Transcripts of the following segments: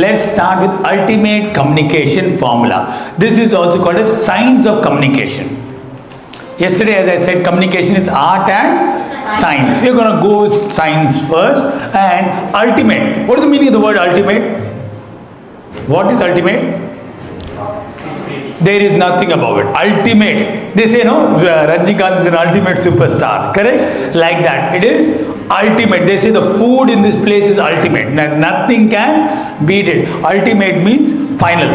Let's start with ultimate communication formula. This is also called as science of communication. Yesterday, as I said, communication is art and science. We are going to go with science first and ultimate. What is the meaning of the word ultimate? What is ultimate? There is nothing about it. Ultimate. They say, no, Rajnikant is an ultimate superstar. Correct? Like that. It is ultimate. They say the food in this place is ultimate. Nothing can beat it. Ultimate means final.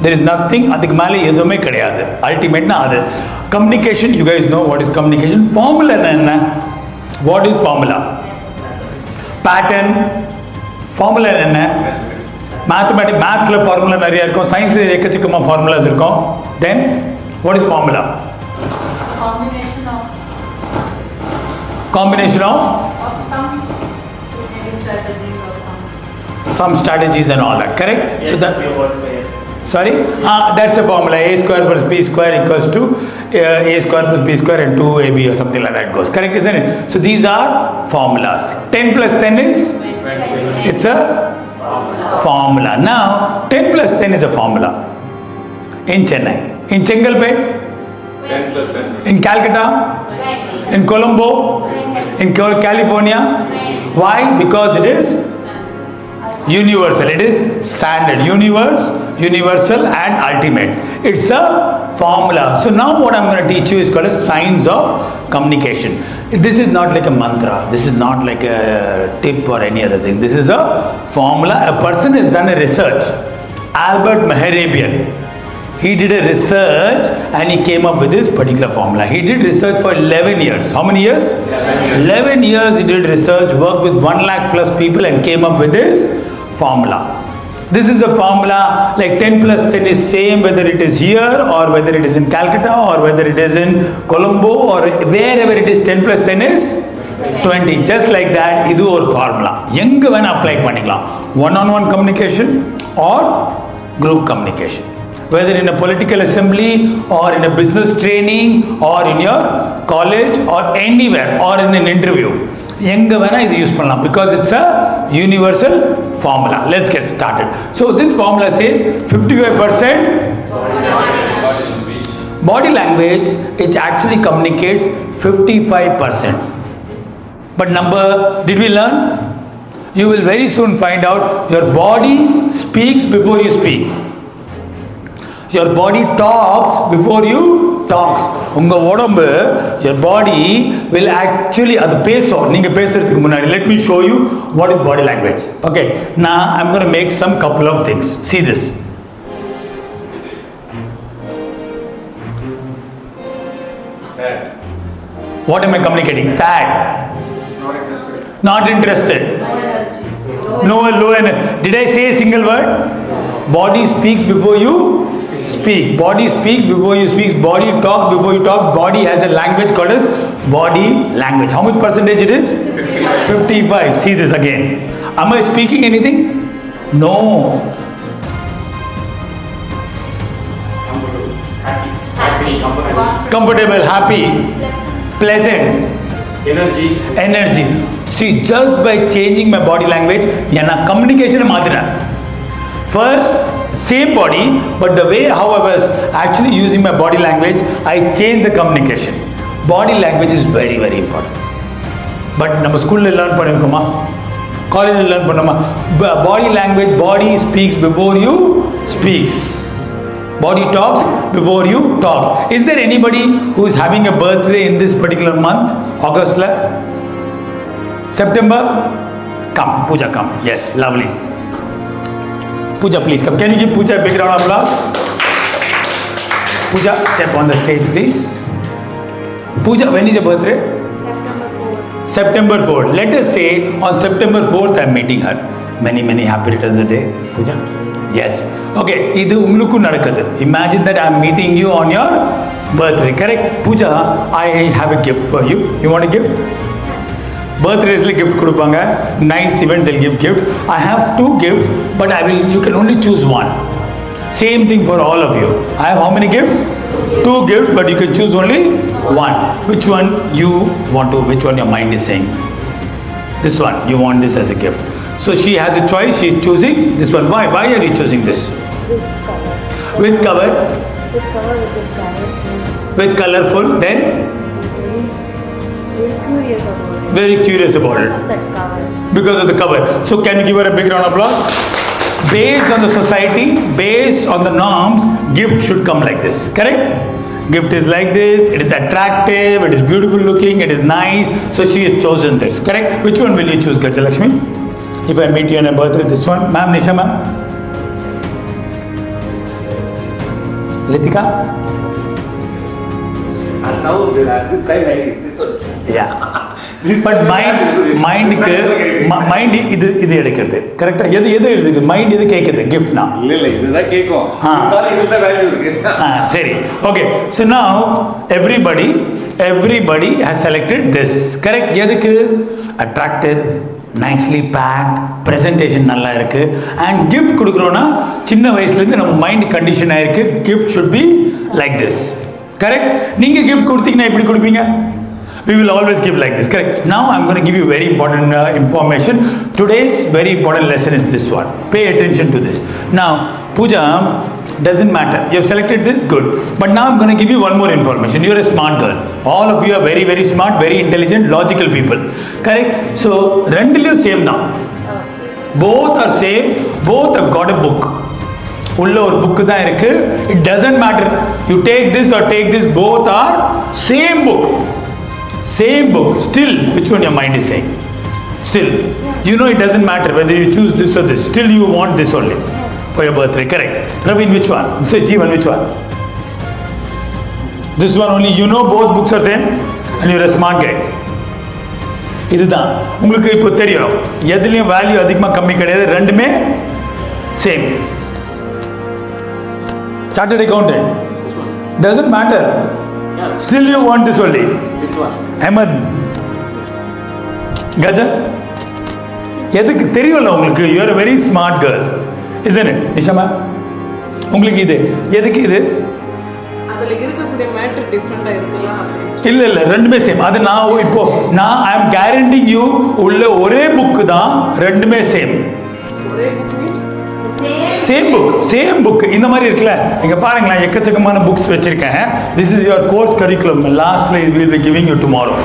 There is nothing. Ultimate na. Communication, you guys know what is communication. Formula na. What is formula? Pattern. Formula na. Mathematics, maths la formula nariya irukum, science la ekachikama formulas irukum. Then what is formula? Combination of some maybe strategies or some strategies and all that. Correct? Yeah, so that sorry, that's a formula. A square plus b square equals to a square plus b square and 2ab or something like that goes. Correct, isn't it? So these are formulas. 10 plus 10 is? It's a formula. Now 10 plus 10 is a formula in Chennai, in Chengalpet, 10 plus 10. in Calcutta, in Colombo, in California. Why? Because it is universal. It is standard. Universal and ultimate. It's a formula. So now what I'm going to teach you is called a science of communication. This is not like a mantra. This is not like a tip or any other thing. This is a formula. A person has done a research. Albert Mehrabian. He did a research and he came up with this particular formula. He did research for 11 years. How many years? 11 years he did research, worked with 1 lakh plus people and came up with this formula. This is a formula like 10 plus 10 is same whether it is here or whether it is in Calcutta or whether it is in Colombo or wherever it is. 10 plus 10 is 20. Just like that, idu or formula. Yenga vena apply panikalam. One-on-one communication or group communication. Whether in a political assembly or in a business training or in your college or anywhere or in an interview. Yenga vena idu use pannalam because it's a universal formula. Let's get started. So this formula says 55% body language, it actually communicates 55%. But number, did we learn? You will very soon find out your body speaks before you speak. Your body talks before you talks. Unga odambu, your body will actually adu peso. Neenga pesuradhukku munadi. Let me show you what is body language. Okay. Now I'm going to make some couple of things. See this. Sad. What am I communicating? Sad. Not interested. Not interested. no energy. No, low energy. Did I say a single word? Body speaks before you speak. Body speaks before you speak. Body talks before you talk. Body has a language called as body language. How much percentage it is? 55. See this again. Am I speaking anything? No. Happy. Comfortable, happy, pleasant, energy. See, just by changing my body language, yana communication madhina. First, same body, but the way how I was actually using my body language, I changed the communication. Body language is very, very important. But நம்ம ஸ்கூல்ல learn பண்ணிருக்கோமா, காலேஜ்ல learn பண்ணோமா? Body language, body speaks before you speaks. Body talks before you talk. Is there anybody who is having a birthday in this particular month? August la? September? Come, Pooja, come. Yes, lovely. Pooja, please come. Can you give Pooja a big round of applause? Pooja, step on the stage, please. Pooja, when is your birthday? September 4th. September 4th. Let us say on September 4th I am meeting her. Many, many happy returns of the day. Pooja? Yes. Okay. Idu ungalukku nadakadhu. Imagine that I am meeting you on your birthday. Correct? Pooja, I have a gift for you. You want a gift? Birthdays le gift kodupanga. Nice events they'll give gifts. I have 2 gifts, but you can only choose one. Same thing for all of you. I have how many gifts? 2 gifts, but you can choose only one. Which one you want to, which one your mind is saying? This one, you want this as a gift. So she has a choice, she is choosing this one. Why are you choosing this? With cover. With cover, With cover with with colorful, then very curious about very curious about it. Because it. of that cover. Because of the cover. So can you give her a big round of applause? Based on the society, based on the norms, gift should come like this. Correct? Gift is like this, it is attractive, it is beautiful looking, it is nice. So she has chosen this. Correct? Which one will you choose, Gajalakshmi? If I meet you on a birthday, this one. Ma'am, Nisha ma'am? Litika? And now at this time I this one. Yeah. But mind இது எடுக்கிறது கரெக்டா எது எடுக்குது mind இது கேக்குது கிஃப்ட்னா இல்ல இதுதான் கேக்கும் இருந்தாலும் இதுல வேல்யூ இருக்கு சரி okay so now everybody has selected this correct எதுக்கு attractive nicely packed presentation நல்லா இருக்கு and gift கொடுக்கறோம்னா சின்ன வயசுல இருந்து நம்ம மைண்ட் கண்டிஷன் ஆயிருக்கு gift should be like this correct நீங்க gift கொடுத்தீங்கன்னா எப்படி கொடுப்பீங்க we will always give like this correct now I'm going to give you very important information today's very important lesson is this one pay attention to this now puja doesn't matter you have selected this good but now I'm going to give you one more information you're a smart girl all of you are very very smart very intelligent logical people correct so rendilum same now both are same both have got a book உள்ள ஒரு book தான் இருக்கு it doesn't matter you take this or take this both are same book still which one your mind is saying still you know it doesn't matter whether you choose this or this still you want this only for your birthday correct Praveen which one so Jeevan which one this one only you know both books are same and you're a smart guy இதுதான் உங்களுக்கு இப்போ தெரியும் எதுலயும் value அதிகமா கம்மி கிடையாது ரெண்டுமே same chartered accountant doesn't matter still you want this only this one Ahmed Gaja எதுக்கு தெரியும்ல உங்களுக்கு you are a very smart girl isn't it நிஷாமா உங்களுக்கு இது எதுக்கு இது அதுல இருக்கக்கூடிய மேட்டர் டிஃபரண்டா இருக்கலாம் இல்ல ரெண்டுமே சேம் அது நான் இப்போ நான் I am guaranteeing you உள்ள ஒரே புக் தான் ரெண்டுமே சேம் ஒரே புக் சேம் புக் இந்த மாதிரி இருக்குல்ல இங்க பாருங்களேன் எக்கச்சக்கமான புக்ஸ் வச்சிருக்கேன் this is your course curriculum lastly we will be giving you tomorrow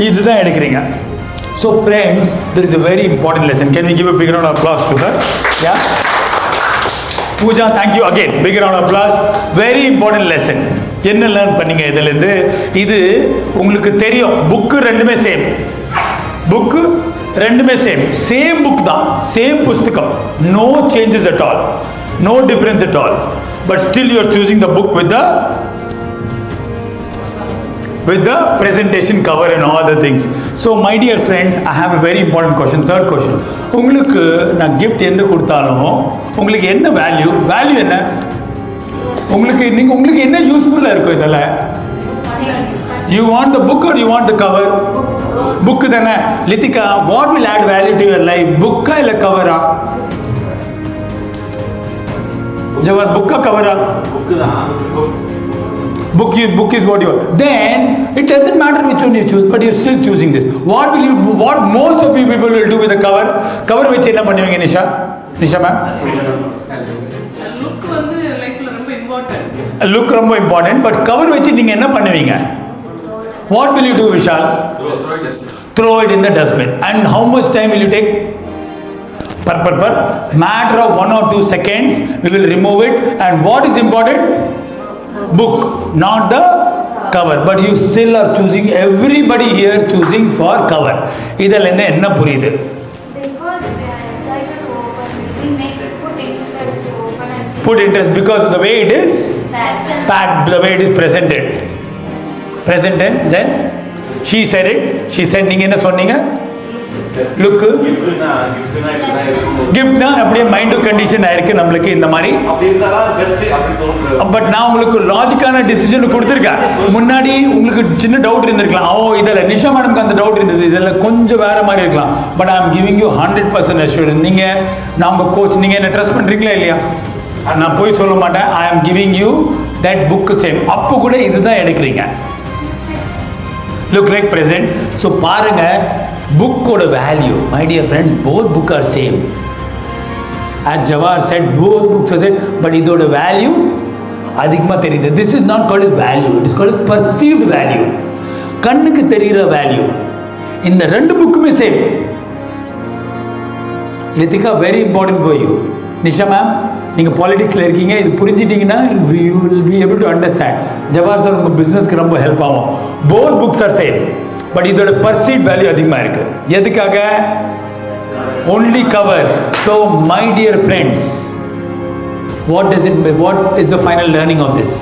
இதுதான் எடுக்கிறீங்க so friends there is a very important lesson can we give a big round of applause to her yeah Pooja thank you again big round of applause very important lesson என்ன learn பண்ணீங்க இதுல இருந்து இது உங்களுக்கு தெரியும் book ரெண்டுமே same book ரெண்டுமே same book தான் சேம் புஸ்தகம் no changes at all no difference at all but still you are choosing the book with the presentation cover and all the things so my dear friends I have a very important question third question உங்களுக்கு நான் gift எந்த கொடுத்தாலும் உங்களுக்கு என்ன value என்ன உங்களுக்கு என்ன யூஸ்ஃபுல்லா இருக்கும் இதல you want the book or you want the cover book தானே லிதிகா what will add value to your life book இல்ல கவரா ஜவான் book கவரா book தான் book is what you want then it doesn't matter which one you choose but you're still choosing this what most of you people will do with the cover வச்சு என்ன பண்ணுவீங்க Nisha ma'am look வந்து லைஃப்ல ரொம்ப important look ரொம்ப important but cover வச்சு நீங்க என்ன பண்ணுவீங்க what will you do Vishal throw it in the dustbin and how much time will you take per matter of 1 or 2 seconds we will remove it and what is important book not the cover but you still are choosing everybody here choosing for cover idella enna puriyudhu Because they are excited to open, we make put interest to open and see. put interest because of the way it is Passion. packed the way it is presented then she said it she said நீங்க என்ன சொன்னீங்க look gift na அப்படியே mind condition ஆயிருக்கு நமக்கு இந்த மாதிரி அப்படி இருந்தா பெஸ்ட் அப்படி தோணுது பட் நான் உங்களுக்கு லாஜிக்கான டிசிஷன் கொடுத்துருக்கேன் முன்னாடி உங்களுக்கு சின்ன டவுட் இருந்திருக்கலாம் ஓ இதில் நிஷா மேடம்க்கு அந்த டவுட் இருந்தது இதில் கொஞ்சம் வேற மாதிரி இருக்கலாம் but I am giving you 100% assurance நீங்கள் நான் உங்கள் கோச் நீங்கள் என்ன ட்ரஸ்ட் பண்ணுறீங்களா இல்லையா நான் போய் சொல்ல மாட்டேன் I am giving you that book same அப்போ கூட இதுதான் எடுக்கிறீங்க லுக் லைக் ப்ரெசென்ட் ஸோ பாருங்க புக்கோட value my dear friend both book are same. as Jawahar said both books are same, but இதோட வேல்யூ அதிகமாக தெரியுது. This is not called is value, it is called perceived value, கண்ணுக்கு தெரிகிற value. இந்த ரெண்டு புக்குமே same. Lithika very important for you. Nisha ma'am நீங்கள் பாலிடிக்ஸில் இருக்கீங்க, இது புரிஞ்சிட்டிங்கன்னா you will be able to understand. Jawahar sir உங்கள் பிஸ்னஸ்க்கு ரொம்ப ஹெல்ப் ஆகும். Both books R same, but இதோட பர்சீவ் வேல்யூ அதிகமாக இருக்குது. எதுக்காக? only cover. So my dear friends, what is the final learning of this?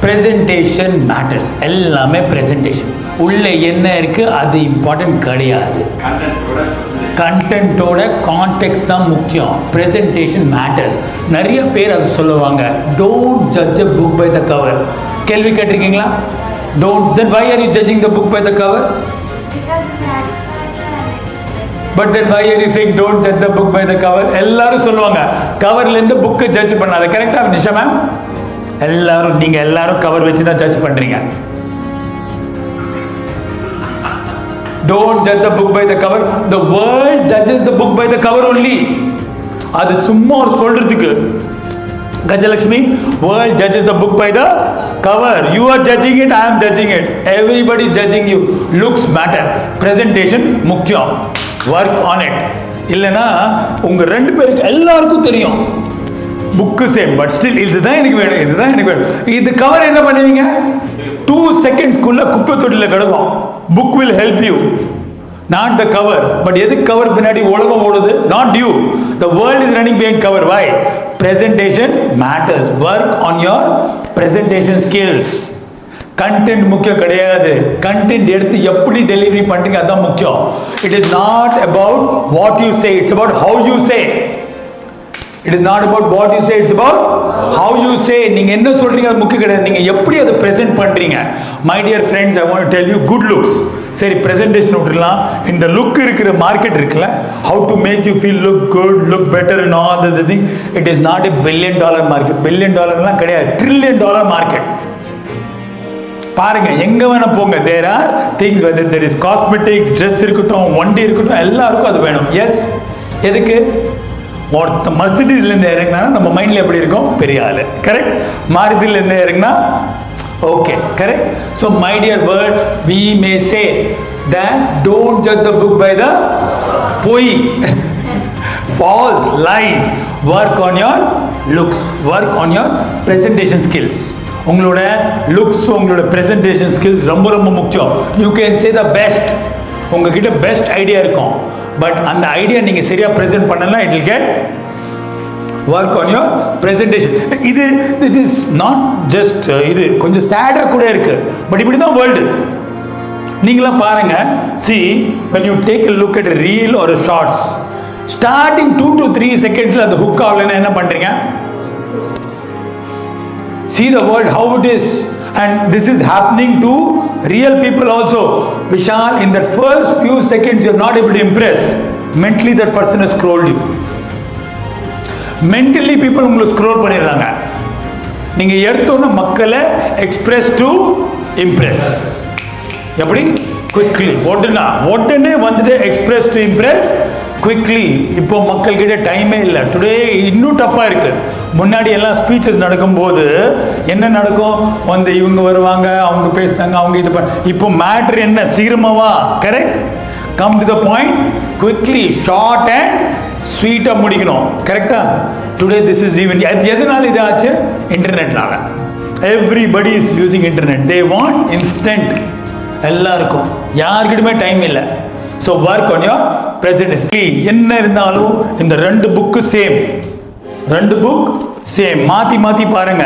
Presentation matters. எல்லாமே presentation. உள்ள என்ன இருக்கு அது இம்பார்ட்டன்ட் கிடையாது. கண்டென்ட்டோட கான்டெக்ட் தான் முக்கியம். presentation matters. நிறைய பேர் அது சொல்லுவாங்க, don't judge a book by the cover. கேள்வி கேட்டிருக்கீங்களா? don't. Then why are you judging the book by the cover? But then why are you saying don't judge the book by the cover? எல்லாரும் சொல்லுவாங்க கவர்ல இருந்து புக்கை judge பண்ணாத. கரெக்டா Nisha ma'am? நீங்க எல்லாரும் கவர் வச்சு தான் ஜட்ஜ் பண்றீங்க. Don't judge the book by the cover. The world judges the book by the cover only. அது சும்மா ஒரு சொல்றதுக்கு. Gajalakshmi, world judges the book by the cover. You are judging it, I am judging it. Everybody is judging you. Looks matter. Presentation முக்கியம். Work on it. இல்லைன்னா உங்க ரெண்டு பேருக்கு எல்லாருக்கும் தெரியும் புக்கு சேம், பட் ஸ்டில் இதுதான் எனக்கு வேணும், இதுதான் எனக்கு வேணும். இது கவர் என்ன பண்ணுவீங்க? 2 செகண்ட்ஸ்க்குள்ள குப்பை தொட்டியில் கிடக்கும். Book will help you, not the cover. But எது கவர் பின்னாடி உலகம் ஓடுது? not you. The world is running behind cover. Why? Presentation matters. Work on your presentation skills. Content முக்கியம் கிடையாது, கண்டென்ட் எடுத்து எப்படி டெலிவரி பண்ணுறீங்க அதுதான் முக்கியம். It is not about what you say, it's about how you say. It is not about what you say, it's about how you say. நீங்கள் என்ன சொல்கிறீங்க அது முக்கியம் கிடையாது, நீங்கள் எப்படி அதை ப்ரெசென்ட் பண்ணுறீங்க. My dear friends, I want to tell you good looks. சரி, ப்ரெசன்டேஷன் விட்டுலாம். இந்த லுக் இருக்கிற மார்க்கெட் இருக்குல்ல, how to make you feel look good, look better and all the thing. It is not a $1 billion market. $1 billion கிடையாது, $1 trillion market. பாருங்க, எங்க வேணா போங்க, there are things, whether there is cosmetics, dress இருக்கட்டும், வண்டி இருக்கட்டும், எல்லாருக்கும் அது வேணும். எஸ், எதுக்கு? ஒருத்த மர்சிடிஸ்லேருந்து இறங்கினா நம்ம மைண்டில் எப்படி இருக்கும்? பெரிய ஆள். கரெக்ட். மாருதிலேருந்து இறங்கினா okay, correct. So my dear world, we may say that don't judge the book by the பொய், false, lies. Work on your looks, work on your presentation skills. உங்களோட லுக்ஸ், உங்களோட ப்ரெசன்டேஷன் ஸ்கில்ஸ் ரொம்ப ரொம்ப முக்கியம். You can say the best, உங்ககிட்ட best idea இருக்கும், but அந்த idea நீங்கள் சரியாக ப்ரெசென்ட் பண்ணலாம், it will get work on your presentation. It is not just, இது கொஞ்சம் சேடாக கூட இருக்கு, பட் இப்படி தான் வேர்ல்டு. நீங்களாம் பாருங்க, see when you take a look at a reel or a shorts, starting 2 to 3 seconds அது ஹுக் ஆகலைன்னா என்ன பண்ணுறீங்க? See the world how it is, and this is happening to real people also. Vishal, in that first few seconds you are not able to impress. Mentally that person has scrolled you. Mentally people உங்களை scroll பண்ணிடுறாங்க. நீங்க எடுத்தோன்னு மக்களை express to Impress. எப்படி? Quickly. உடனே வந்துட்டு express to Impress quickly. இப்போ மக்கள்கிட்ட டைமே இல்லை. டுடே இன்னும் டஃப்பாக இருக்கு. முன்னாடி எல்லாம் ஸ்பீச்சஸ் நடக்கும்போது என்ன நடக்கும்? வந்து இவங்க வருவாங்க, அவங்க பேசுனாங்க, அவங்க இது பண்ண. இப்போ மேட்ரு என்ன? சீக்கிரமாவா? Correct. Come to the point, quickly, short and ஸ்வீட்டாக முடிக்கணும். கரெக்டா? Today this is even. எதனால இது ஆச்சு? இன்டர்நெட்னால. Everybody is using internet. They want instant. எல்லாருக்கும், யாருக்கிட்டுமே டைம் இல்லை. So work on your presentation. என்ன இருந்தாலும் இந்த 2 புக்கு சேம், 2 புக் சேம். மாற்றி மாற்றி பாருங்க,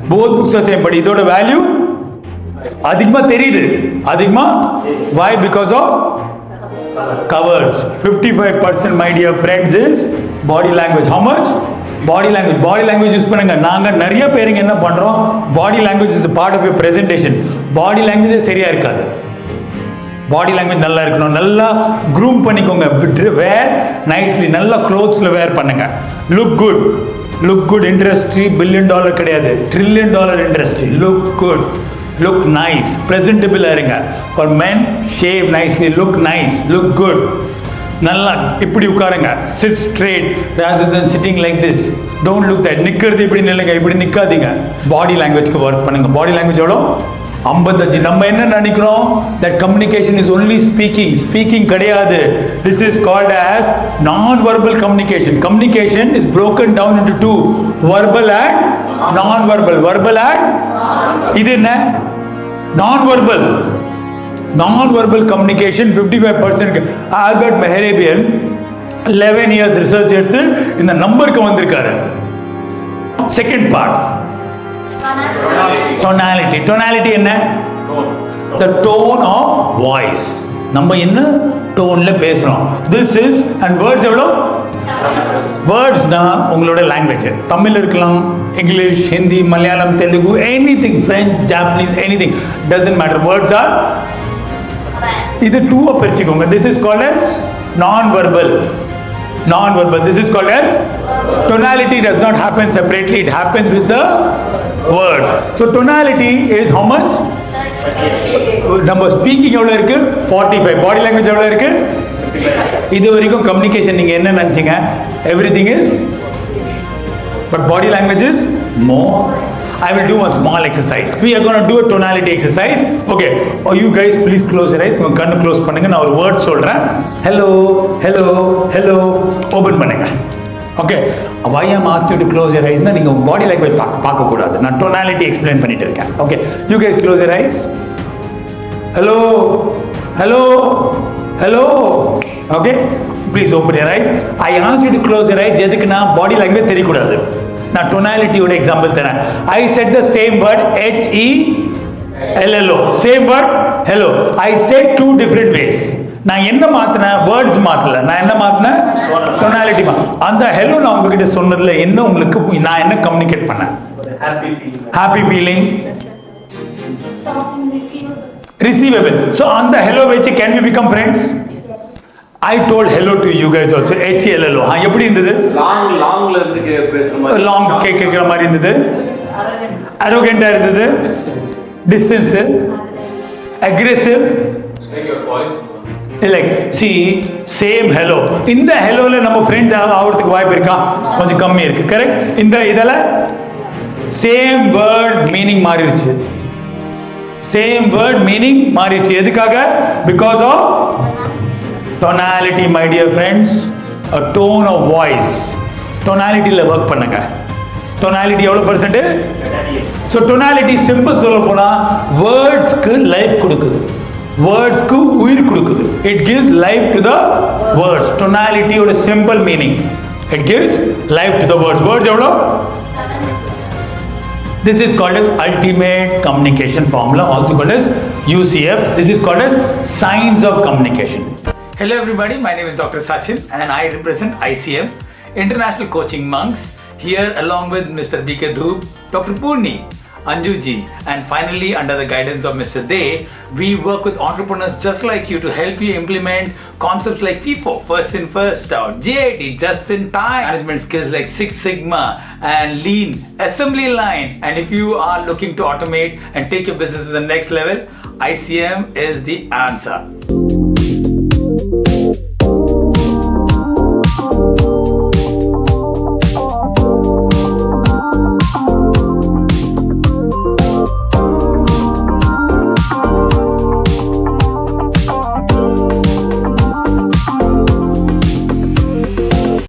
both books R same, but இதோட வேல்யூ அதிகமாக தெரியுது. அதிகமாக why? Because of covers. 55% my dear friends is body language. How much? Body language. Body language use பண்ணுங்க. நாங்கள் நிறைய பேருங்க என்ன பண்ணுறோம்? Body language is part of your presentation. Body லாங்குவேஜே சரியாக இருக்காது. பாடி லாங்குவேஜ் நல்லா இருக்கணும், நல்லா க்ரூம் பண்ணிக்கோங்க, வேர் நைஸ்லி, நல்லா க்ளோத்ஸில் வேர் பண்ணுங்க. Look good. Look good industry $1 billion கிடையாது, $1 trillion industry. Look good. look nice, presentable இருங்க. For men, shave nicely, look nice, look good. நல்லா இப்படி உட்காருங்க. Sit straight rather than sitting like this. Don't look that. நிக்கிறது இப்படி நில்லுங்க, இப்படி நிக்காதீங்க. Body languageக்கு work பண்ணுங்க. Body language எவ்வளோ? 55. நம்ம என்ன நினைக்கிறோம்? That communication is only speaking கிடையாது. This is called as non-verbal communication. Communication is broken down into two, verbal and non-verbal. Verbal and இது என்ன? Non-verbal. Non-verbal communication 55%. Albert Mehrabian 11 years research எடுத்து இந்த நம்பருக்கு வந்திருக்காரு. Second part, tonality என்ன? The tone of voice. நம்ம என்ன டோன்ல பேசுறோம். This is and words எவ்வளோ? Words னா உங்களோட லாங்குவேஜ். தமிழ் இருக்கலாம், English, Hindi, Malayalam, Telugu, anything, French, Japanese, anything, doesn't matter. Words are இது டூவை பிரிச்சுக்கோங்க. This is called as non-verbal. This is called as tonality. Does not happen separately, it happens with the word. So tonality is how much? நம்ம speaking எவ்வளோ இருக்கு? 45. Body language எவ்வளோ இருக்கு? இது வரைக்கும் communication நீங்க என்ன நினைச்சீங்க? Everything is, but body language is more. I will do one small exercise. We are going to do a tonality exercise. Okay. Oh, you guys please close your eyes. உங்க கண்ணு close பண்ணுங்க. நான் ஒரு word சொல்றேன். Hello, hello, hello. Open பண்ணுங்க. Okay. Why I am asking you to close your eyes? நீங்க உங்க body language பார்க்க கூடாது. நான் tonality explain பண்ணிட்டு இருக்கேன். Okay. You guys close your eyes. Hello, hello, hello. Okay. Please open your eyes. I asked you to close your eyes. எதுக்குன்னா body language தெரியக்கூடாது. நான் டொனாலிட்டியோட எக்ஸாம்பிள் தரேன். I said the same word, HELLO, same word hello. I said two different ways. நான் என்ன மாத்தினேன்? Words மாத்தல. நான் என்ன மாத்தினேன்? Tonality. அந்த hello நான் உங்ககிட்ட சொன்னதுல என்ன உங்களுக்கு நான் என்ன கம்யூனிகேட் பண்ணேன்? Happy feeling, receivable. ஸோ அந்த ஹெலோ வச்சு can we become friends? I told hello to you guys also. HELLO. எப்படி இருந்தது? லாங்ல இருந்து பேசுற மாதிரி. லாங் கேக்குற மாதிரி இருந்தது. arrogant இருந்தது. distance. aggressive. like see same hello. இந்த ஹெலோல நம்ம ஃப்ரெண்ட்ஸ் ஆகிறதுக்கு வாய்ப்பு இருக்கா? கொஞ்சம் கம்மி இருக்கு. கரெக்ட். இந்த இதல சேம் வேர்ட் மீனிங் மாறிடுச்சு. சேம் வேர்ட் மீனிங் மாறிடுச்சு. எதுக்காக? Because of tonality, my dear friends. A tone of voice. Tonality ல work பண்ணுங்க. Tonality எவ்வளவு percent? So tonality simple சொல்ல போனா wordsக்கு life கொடுக்குது. Wordsக்கு உயிர் கொடுக்குது. It gives life to the words. Tonality ஓட simple meaning. It gives life to the words. Words எவ்வளவு? This is called as ultimate communication formula, also called as UCF. This is called as signs of communication. Hello everybody, my name is Dr. Sachin and I represent ICM, International Coaching Monks, here along with Mr. D.K. Dhoop, Dr. Purni, Anju ji, and finally under the guidance of Mr. Day, we work with entrepreneurs just like you to help you implement concepts like FIFO, first in first out, JIT, just in time, management skills like Six Sigma and Lean, assembly line. And if you are looking to automate and take your business to the next level, ICM is the answer.